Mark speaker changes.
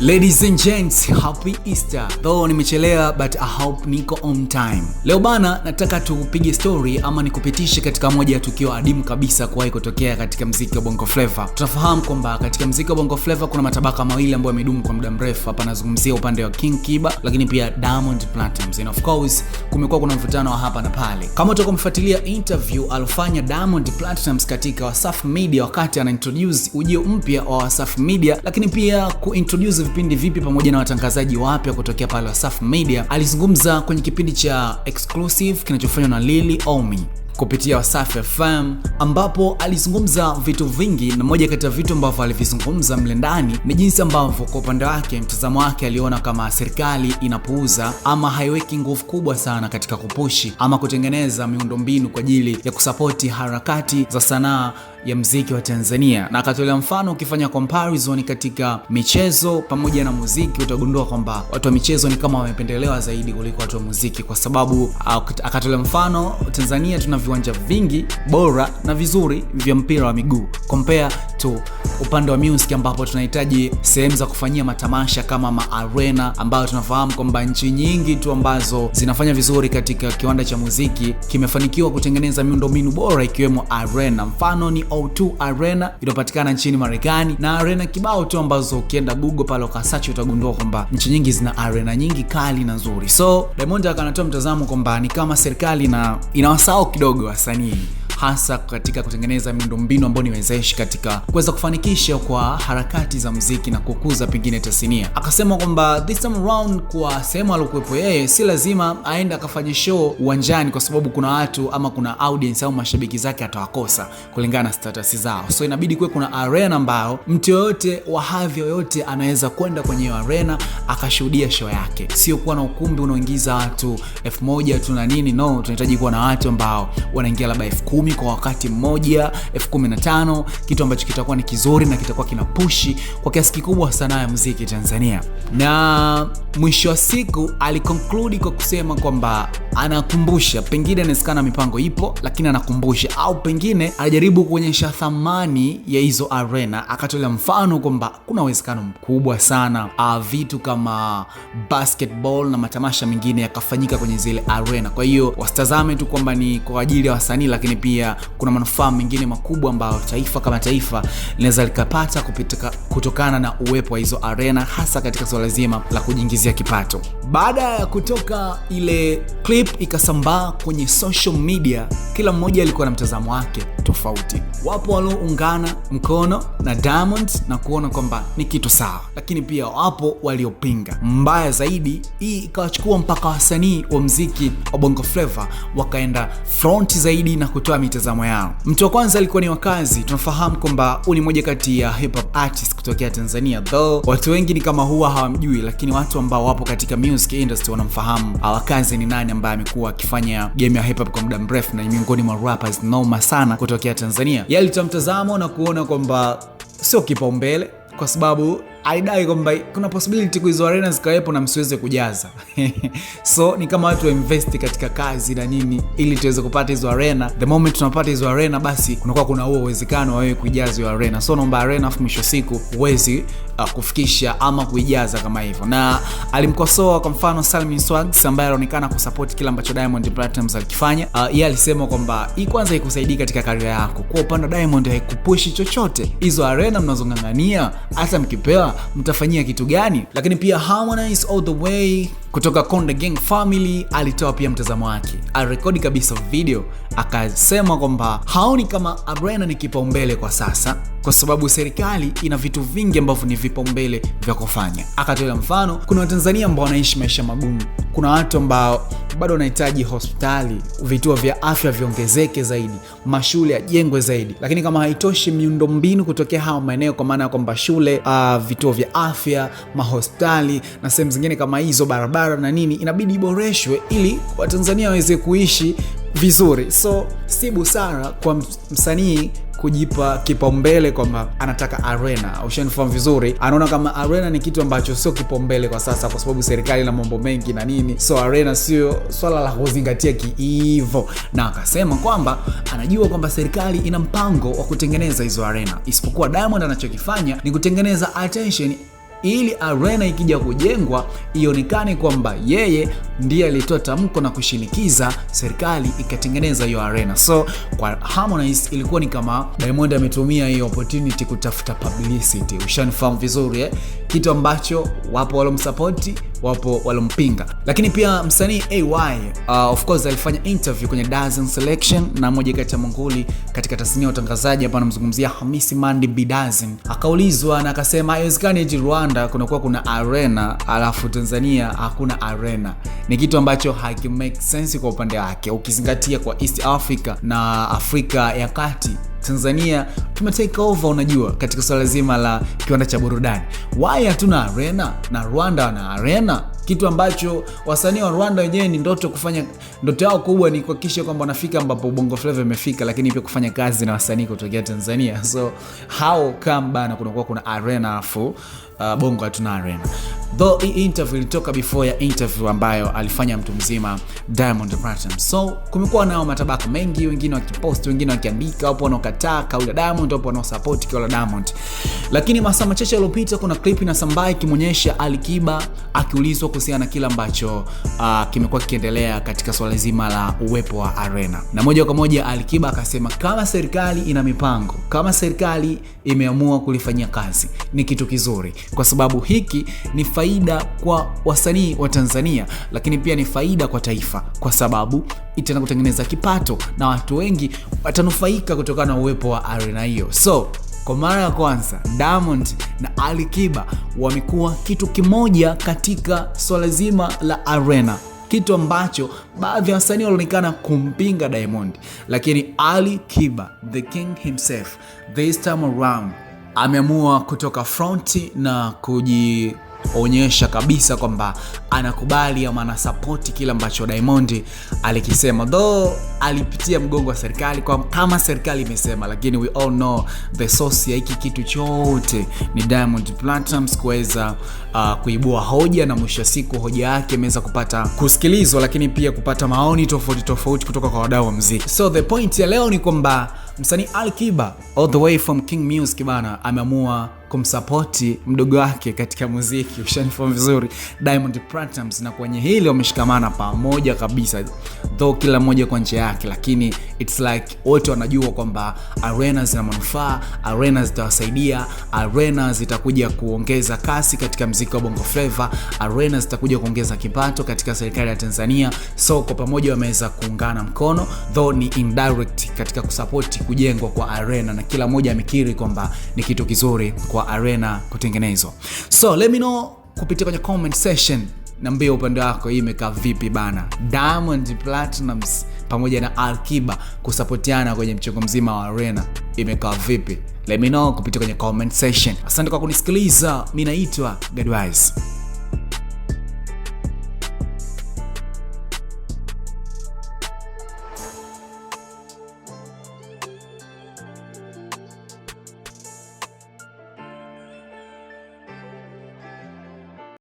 Speaker 1: Ladies and gents, happy Easter. Though nimechelewa but I hope niko on time. Leo bana, nataka tupige story ama nikupitishe katika moja ya tukio adimu kabisa kuwahi kutokea katika muziki wa Bongo Flava. Tunafahamu kwamba katika muziki wa Bongo Flava kuna matabaka mawili ambayo yamedumu kwa muda mrefu. Hapa nazungumzia upande wa King Kiba lakini pia Diamond Platnumz. And of course, kumekuwa kuna mvutano wa hapa na pale. Kama utakomfuatilia interview alofanya Diamond Platnumz katika Wasafi Media wakati ana introduce ujio mpya wa Wasafi Media, lakini pia kuintroduce vipindi vipi pamoja na watangazaji wapya kutokea pale Wasafi Media, alizungumza kwenye kipindi cha exclusive kinachofanywa na Lily Omi kupitia Wasafi FM, ambapo alizungumza vitu vingi, na moja kati ya vitu ambavyo alivizungumza mle ndani ni jinsi ambavyo kwa upande wake mtazamo wake aliona kama serikali inapuuza ama haiweki nguvu kubwa sana katika kupushi ama kutengeneza miundombinu kwa ajili ya kusapoti harakati za sanaa ya muziki wa Tanzania. Na akatolea mfano, ukifanya comparison katika michezo pamoja na muziki utagundua kwamba watu wa michezo ni kama wamependelewa zaidi kuliko watu wa muziki, kwa sababu akatolea mfano, Tanzania tuna viwanja vingi bora na vizuri vya mpira wa miguu compare to upande wa music ambapo tunahitaji sehemu za kufanyia matamasha kama maarena, ambayo tunafahamu kwamba nchi nyingi tu ambazo zinafanya vizuri katika kiwanda cha muziki kimefanikiwa kutengeneza miundombinu bora ikiwemo arena. Mfano ni O2 Arena iliyopatikana nchini Marekani, na arena kibao tu ambazo ukienda Google pale ukasearch utagundua kwamba nchi nyingi zina arena nyingi kali na nzuri. So Diamond akanatoa mtazamo kwamba ni kama serikali inawasahau kidogo wasanii, hasa katika kutengeneza miundombinu ambayo niwezeshi katika kuweza kufanikisha kwa harakati za muziki na kukuza pengine tasnia. Akasema kwamba this time around kwa sehemu alokuwepo yeye si lazima aende akafanya show uwanjani, kwa sababu kuna watu ama kuna audience au mashabiki zake atawakosa kulingana na status zao. So inabidi kuwe kuna arena ambayo mtu yoyote wa hadhi yoyote anaweza kwenda kwenye arena akashuhudia show yake, sio kuwa na ukumbi unaoingiza watu 1000 tu na nini. No, tunahitaji kuwa na watu ambao wanaingia labda 10,000 kwa wakati mmoja, 15,000, kitu ambacho kitakuwa ni kizuri na kitakuwa kinapushi kwa kiasi kikubwa sanaa ya muziki Tanzania. Na mwisho wa siku aliconclude kwa kusema kwamba anakumbusha, pengine inawezekana mipango ipo, lakini anakumbusha au pengine anajaribu kuonyesha thamani ya hizo arena. Akatolea mfano kwamba kuna uwezekano mkubwa sana vitu kama basketball na matamasha mengine yakafanyika kwenye zile arena. Kwa hiyo wasitazame tu kwamba ni kwa ajili ya wasanii, lakini pia kuna manufaa mengine makubwa ambayo taifa kama taifa linaweza likapata kutokana na uwepo wa hizo arena, hasa katika swala zima la kujiingizia kipato. Baada ya kutoka ile clip ikasambaa kwenye social media, kila mmoja alikuwa na mtazamo wake tofauti. Wapo walioungana mkono na Diamond na kuona kwamba ni kitu sawa, lakini pia wapo waliopinga. Mbaya zaidi, hii ikawachukua mpaka wasanii wa muziki wa Bongo Flava wakaenda front zaidi na kutoa mitazamo yao. Mtu wa kwanza alikuwa ni Wakazi. Tunafahamu kwamba huyu ni moja kati ya hip hop artist kutokea Tanzania, though watu wengi ni kama huwa hawamjui, lakini watu ambao wapo katika music industry wanamfahamu Wakazi ni nani, ambaye amekuwa akifanya game ya hip hop kwa muda mrefu na miongoni mwa rappers noma sana kutokea Tanzania. Yeye alitoa mtazamo na kuona kwamba sio kipaumbele, kwa sababu aidai kwamba kuna possibility kwa hizo arena zikawepo na msiweze kujaza. So ni kama watu invest katika kazi na nini ili tuweze kupata hizo arena. The moment tunapata hizo arena, basi kunakuwa kuna huo uwezekano wa wewe kujaza hiyo arena. So naomba arena afu mwisho siku uwezi kufikisha ama kuijaza kama hivyo. Na alimkosoa kwa mfano Salmin Swags ambaye anaonekana kusupport kila ambacho Diamond Platnumz alikifanya. Yeye alisema kwamba hii kwanza haikusaidii katika career yako. Kwa upande wa Diamond haikupushi chochote. Hizo arena mnazongangania hata mkipewa mtafanyia kitu gani? Lakini pia Harmonize all the way kutoka Konde Gang Family alitoa pia mtazamo wake. Alirekodi kabisa video akasema kwamba haoni kama arena ni kipaumbele kwa sasa, kwa sababu serikali ina vitu vingi ambavyo ni vipaumbele vya kufanya. Akatolea mfano, kuna Watanzania ambao wanaishi maisha magumu, kuna watu ambao bado wanahitaji hospitali, vituo vya afya viongezeke zaidi, mashule yajengwe zaidi. Lakini kama haitoshi miundombinu kutokea hao maeneo, kwa maana kwamba shule, vituo vya afya, mahospitali na sehemu zingine kama hizo, barabara na nini, inabidi iboreshwe ili Watanzania waweze kuishi vizuri. So si busara kwa msanii kujipa kipaumbele kwamba anataka arena. Ushanifahamu vizuri, anaona kama arena ni kitu ambacho sio kipaumbele kwa sasa, kwa sababu serikali na mambo mengi na nini. So arena sio swala la kuzingatia kiivo, na akasema kwamba anajua kwamba serikali ina mpango wa kutengeneza hizo arena, isipokuwa Diamond anachokifanya ni kutengeneza attention ili arena ikija kujengwa ionekane kwamba yeye ndiye alitoa tamko na kushinikiza serikali ikatengeneza hiyo arena. So kwa Harmonize ilikuwa ni kama Diamond ametumia hiyo opportunity kutafuta publicity. Ushanifahamu vizuri kitu ambacho wapo walomsupport, wapo walompinga. Lakini pia msanii AY of course alifanya interview kwenye Dazen Selection na moja kati ya mongoli katika tasnia ya utangazaji, hapa namzungumzia Hamisi Mandi Bidazen. Akaulizwa na akasema haiwezekani eti Rwanda kuna arena alafu Tanzania hakuna arena. Ni kitu ambacho haki make sense kwa upande wake, ukizingatia kwa East Africa na Afrika ya Kati, Tanzania tumetake over unajua katika swala zima la kiwanda cha burudani. Why hatuna arena na Rwanda wana arena? Kitu ambacho wasanii wa Rwanda wenyewe ni ndoto yao kubwa ni kuhakikisha kwamba wanafika ambapo Bongo Flava imefika, lakini pia kufanya kazi na wasanii kutoka Tanzania. So how come bana kuna arena afu Bongo hatuna arena? Though hii interview ilitoka before ya interview ambayo alifanya mtu mzima Diamond Platnumz. So kumekuwa nao matabaka mengi, wengine wakipost, wengine wakiandika, wapo wanaokataa kauli ya Diamond, wapo wanaosupport kauli ya Diamond. Lakini masaa machache yaliyopita kuna clip inasambaa ikimonyesha Alikiba akiulizwa kuhusiana na kile ambacho kimekuwa kikiendelea katika swala zima la uwepo wa arena. Na moja kwa moja Alikiba akasema kama serikali ina mipango, kama serikali imeamua kulifanyia kazi, ni kitu kizuri, kwa sababu hiki ni faida kwa wasanii wa Tanzania, lakini pia ni faida kwa taifa, kwa sababu itaenda kutengeneza kipato na watu wengi watanufaika kutokana na uwepo wa arena hiyo. So kwa mara ya kwanza Diamond na Alikiba wamekuwa kitu kimoja katika swala zima la arena, kitu ambacho baadhi ya wasanii walionekana kumpinga Diamond, lakini Alikiba the king himself this time around ameamua kutoka front na kujionyesha kabisa kwamba anakubali ama anasupport kile ambacho Diamond alikisema. Though alipitia mgongo wa serikali kama serikali imesema, lakini we all know the source ya hiki kitu chote ni Diamond Platnumz kuweza kuibua hoja, na mwisho siku hoja yake imeweza kupata kusikilizwa, lakini pia kupata maoni tofauti kutoka kwa wadau wa muziki. So the point ya leo ni kwamba msanii Alikiba all the way from King Music bana ameamua kumsupporti mdogo wake katika muziki, ushanifahamu vizuri, Diamond Platnumz, na kwenye hili wameshikamana pamoja kabisa, though kila mmoja kwa njia yake, lakini it's like wote wanajua kwamba arena zina manufaa, arena zitawasaidia, arena zitakuja kuongeza kasi katika muziki wa Bongo Flava, arena zitakuja kuongeza kipato katika serikali ya Tanzania. So kwa pamoja wameweza kuungana mkono, though ni indirect katika kusupport kujengwa kwa arena, na kila mmoja amekiri kwamba ni kitu kizuri kwa arena kutengenezwa. So let me know kupitia kwenye comment section, niambie upande wako hii imekaa vipi bana, Diamond Platnumz pamoja na Alikiba kusapotiana kwenye mchongo mzima wa arena, imekaa vipi? Let me know kupitia kwenye comment section. Asante kwa kunisikiliza, mimi naitwa Godwise.